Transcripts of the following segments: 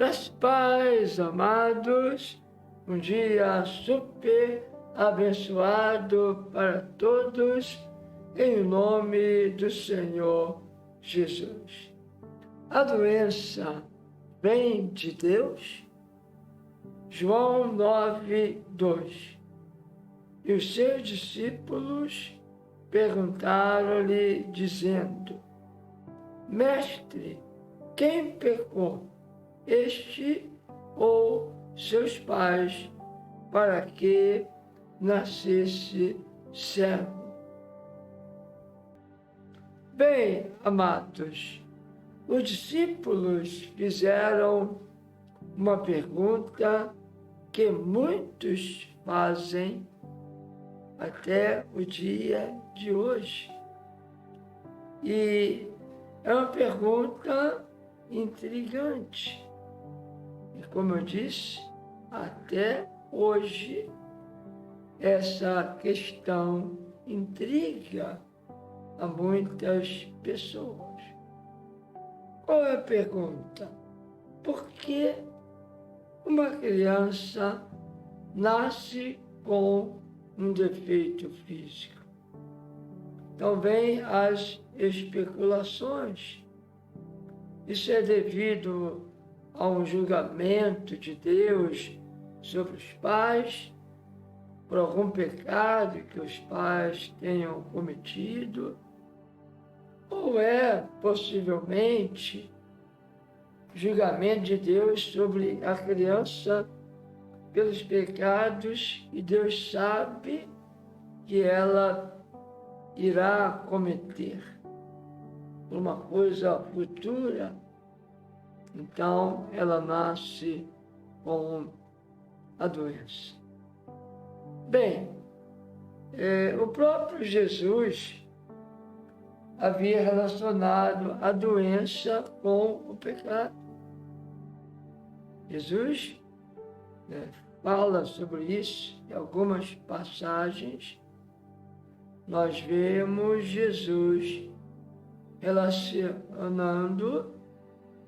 Graças e paz, amados, um dia super abençoado para todos, em nome do Senhor Jesus. A doença vem de Deus? João 9:2. E os seus discípulos perguntaram-lhe, dizendo: Mestre, quem pecou, este ou seus pais, para que nascesse cego? Bem, amados, os discípulos fizeram uma pergunta que muitos fazem até o dia de hoje. E é uma pergunta intrigante. E como eu disse, até hoje essa questão intriga a muitas pessoas. Qual é a pergunta? Por que uma criança nasce com um defeito físico? Então vem as especulações. Isso é devido a um julgamento de Deus sobre os pais, por algum pecado que os pais tenham cometido, ou é possivelmente julgamento de Deus sobre a criança pelos pecados que Deus sabe que ela irá cometer, uma coisa futura. Então ela nasce com a doença. Bem, o próprio Jesus havia relacionado a doença com o pecado. Jesus fala sobre isso em algumas passagens. Nós vemos Jesus relacionando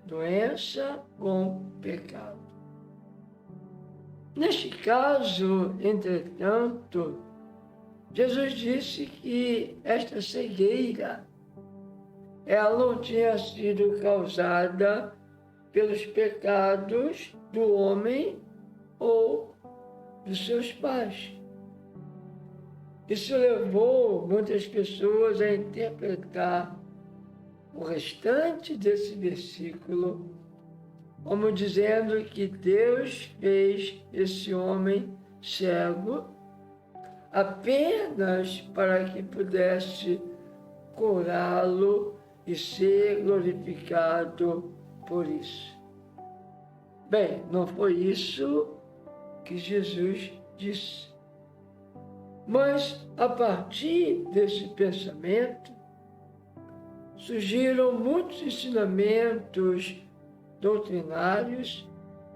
doença com pecado. Neste caso, entretanto, Jesus disse que esta cegueira ela não tinha sido causada pelos pecados do homem ou dos seus pais. Isso levou muitas pessoas a interpretar o restante desse versículo como dizendo que Deus fez esse homem cego apenas para que pudesse curá-lo e ser glorificado por isso. Bem, não foi isso que Jesus disse. Mas, a partir desse pensamento, surgiram muitos ensinamentos doutrinários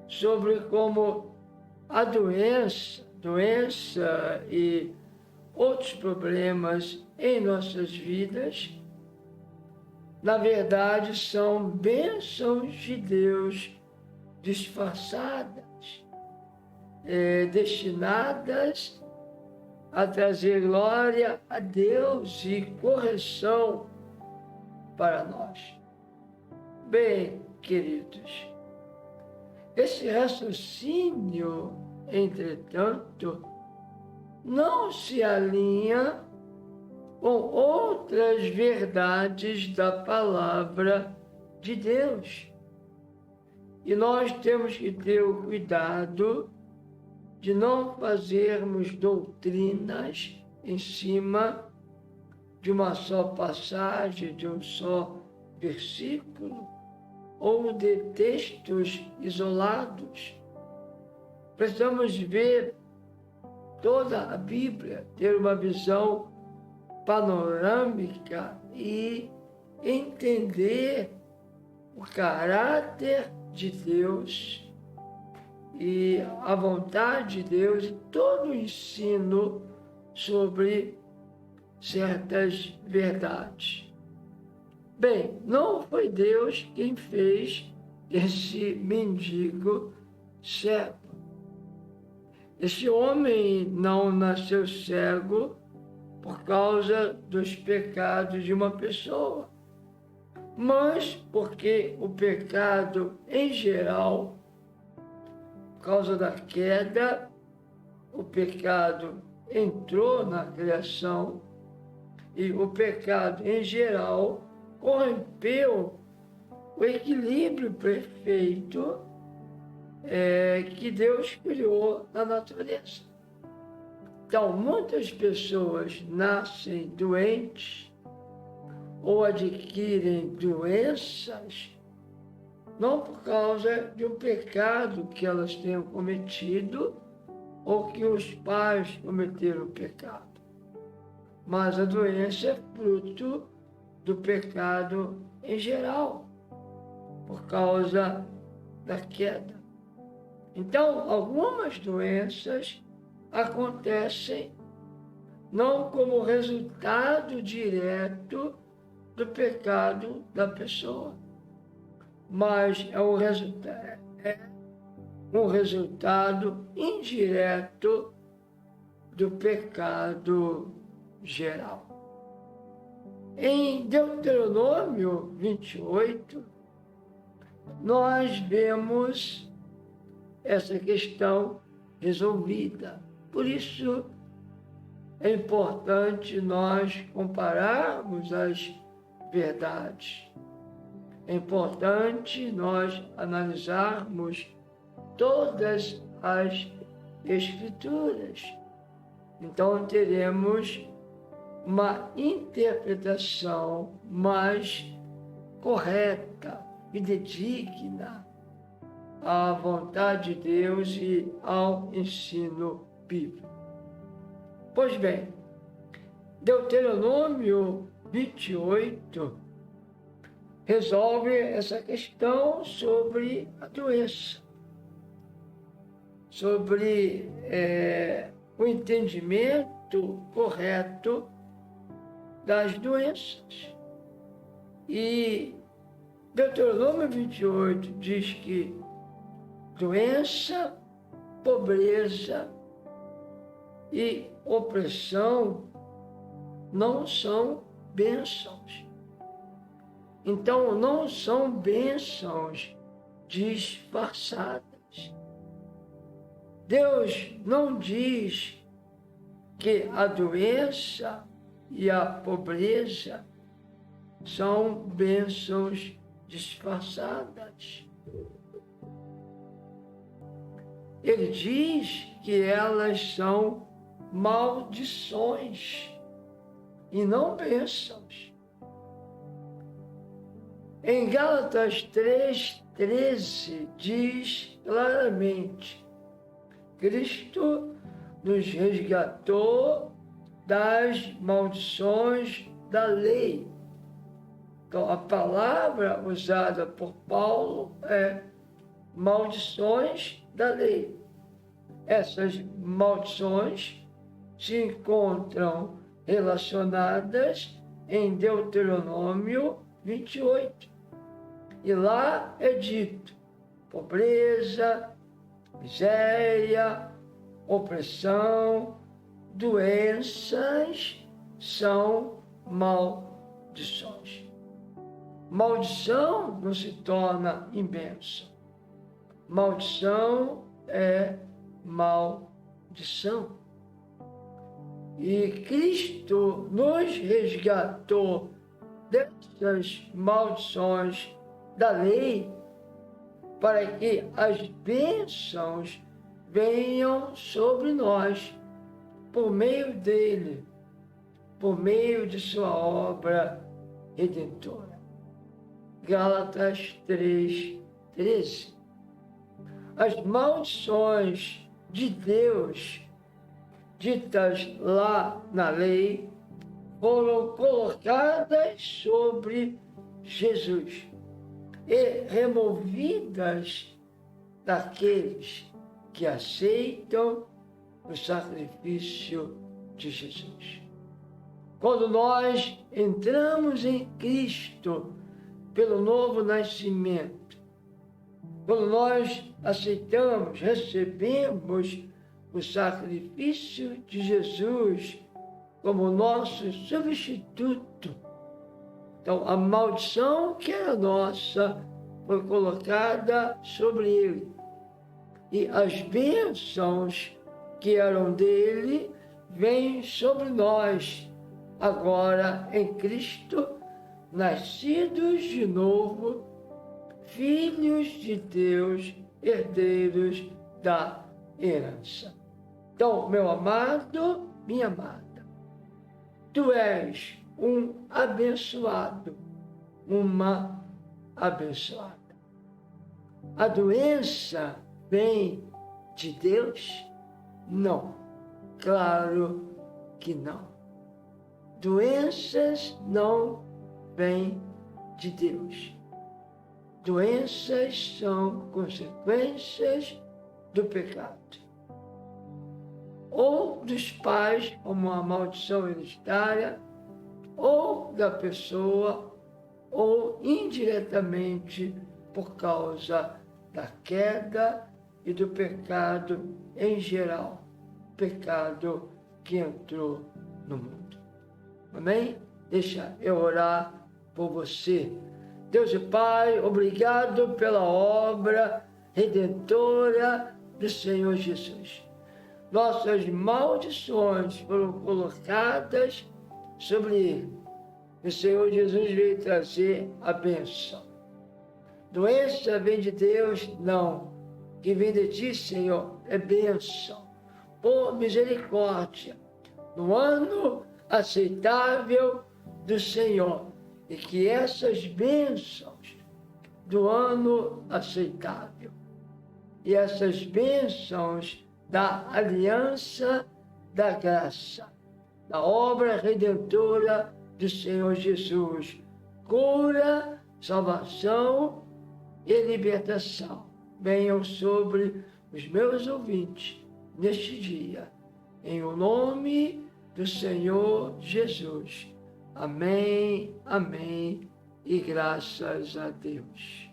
sobre como a doença e outros problemas em nossas vidas, na verdade, são bênçãos de Deus disfarçadas, destinadas a trazer glória a Deus e correção para nós. Bem, queridos, esse raciocínio, entretanto, não se alinha com outras verdades da palavra de Deus. E nós temos que ter o cuidado de não fazermos doutrinas em cima de uma só passagem, de um só versículo, ou de textos isolados. Precisamos ver toda a Bíblia, ter uma visão panorâmica e entender o caráter de Deus e a vontade de Deus e todo o ensino sobre certas verdades. Bem, não foi Deus quem fez desse mendigo cego. Esse homem não nasceu cego por causa dos pecados de uma pessoa, mas porque o pecado em geral, por causa da queda, o pecado entrou na criação e o pecado em geral corrompeu o equilíbrio perfeito que Deus criou na natureza. Então, muitas pessoas nascem doentes ou adquirem doenças não por causa de um pecado que elas tenham cometido ou que os pais cometeram pecado, mas a doença é fruto do pecado em geral, por causa da queda. Então, algumas doenças acontecem não como resultado direto do pecado da pessoa, mas é um resultado indireto do pecado geral. Em Deuteronômio 28, nós vemos essa questão resolvida. Por isso, é importante nós compararmos as verdades. É importante nós analisarmos todas as Escrituras. Então, teremos uma interpretação mais correta, fidedigna à vontade de Deus e ao ensino bíblico. Pois bem, Deuteronômio 28 resolve essa questão sobre a doença, sobre o entendimento correto das doenças. E Deuteronômio 28 diz que doença, pobreza e opressão não são bênçãos. Então, não são bênçãos disfarçadas. Deus não diz que a doença e a pobreza são bênçãos disfarçadas. Ele diz que elas são maldições e não bênçãos. Em Gálatas 3,13 diz claramente: Cristo nos resgatou das maldições da lei. Então, a palavra usada por Paulo é maldições da lei. Essas maldições se encontram relacionadas em Deuteronômio 28. E lá é dito: pobreza, miséria, opressão, doenças são maldições. Maldição não se torna em bênção. Maldição é maldição. E Cristo nos resgatou dessas maldições da lei para que as bênçãos venham sobre nós por meio dele, por meio de sua obra redentora. Gálatas 3,13. As maldições de Deus ditas lá na lei foram colocadas sobre Jesus e removidas daqueles que aceitam o sacrifício de Jesus. Quando nós entramos em Cristo pelo novo nascimento, quando nós aceitamos, recebemos o sacrifício de Jesus como nosso substituto. Então, a maldição que era nossa foi colocada sobre ele. E as bênçãos que eram dele vêm sobre nós, agora em Cristo, nascidos de novo, filhos de Deus, herdeiros da herança. Então, meu amado, minha amada, tu és um abençoado, uma abençoada. A doença vem de Deus? Não, claro que não. Doenças não vêm de Deus. Doenças são consequências do pecado. Ou dos pais, como uma maldição hereditária, ou da pessoa, ou indiretamente por causa da queda e do pecado em geral, pecado que entrou no mundo. Amém? Deixa eu orar por você. Deus e Pai, obrigado pela obra redentora do Senhor Jesus. Nossas maldições foram colocadas sobre ele. O Senhor Jesus veio trazer a bênção. Doença vem de Deus? Não. Que vem de ti, Senhor, é bênção. Por misericórdia, no ano aceitável do Senhor. E que essas bênçãos do ano aceitável e essas bênçãos da aliança da graça, da obra redentora do Senhor Jesus, cura, salvação e libertação, venham sobre os meus ouvintes neste dia, em o nome do Senhor Jesus. Amém, amém e graças a Deus.